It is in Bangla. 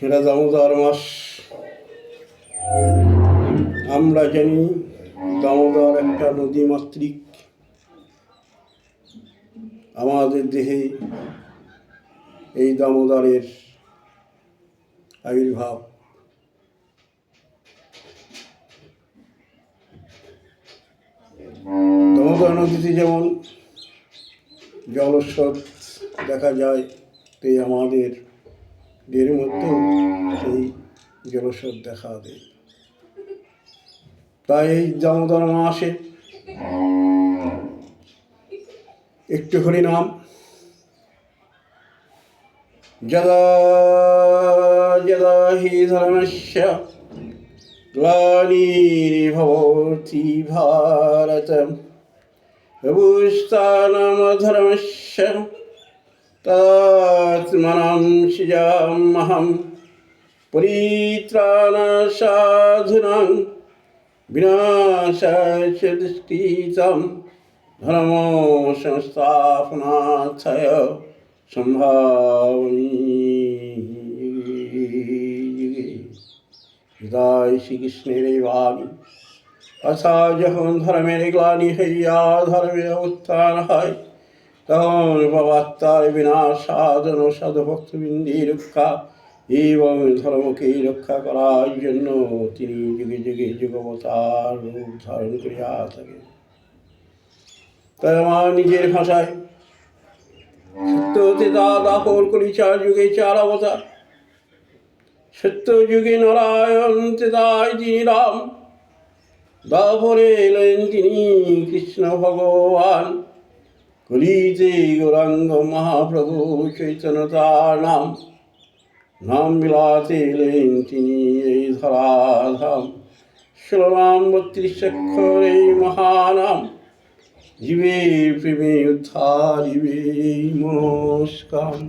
এরা দামোদর মাস। আমরা জানি দামোদর একটা নদী মাতৃক। আমাদের দেহে এই দামোদরের আবির্ভাব। দামোদর নদীতে যেমন জলস্রোত দেখা যায়, তাই আমাদের দেহের মধ্যেও সেই জলস্রোত দেখা দেয়। তাই এই দামোদর মাসে একটু হরি নাম যদা যদা হি ধর্মস্য গ্লানির্ভবতি ভারত অভুস্থানমধর্মস্য তদাত্মনাং সৃজাম্যহং পরিত্রাণায় বিনাশায় দুষ্কৃতং ধর্ম সংস্থাপনার্থায় সম্ভাবমি। হৃদয় শ্রীকৃষ্ণের এই বাণী। অর্থাৎ যখন ধর্মের গ্লানি হইয়া ধর্মের উত্থান হয়, তখন বাবাত্মার বিনাশ সাধন সাধুভক্তবৃন্দি রক্ষা এবং ধর্মকে রক্ষা করার জন্য তিনি যুগে যুগে যুগাবতার রূপ ধারণ করিয়া থাকেন। তাই আমার নিজের ভাষায় সত্য তেতা দাপর করি 4 যুগে 4 অবতার। সত্য যুগে নারায়ণ, তেতায় তিনি রাম, দাপরে এলেন তিনি কৃষ্ণ ভগবান। কলিতে গৌরাঙ্গ মহাপ্রভু চৈতন্য তার নাম। নাম বিলাতে এলেন তিনি এই ধরাধাম। 16 নাম 32 অক্ষর এই মহানাম। জীবের প্রেমে উদ্ধার জীবে মনস্কাম।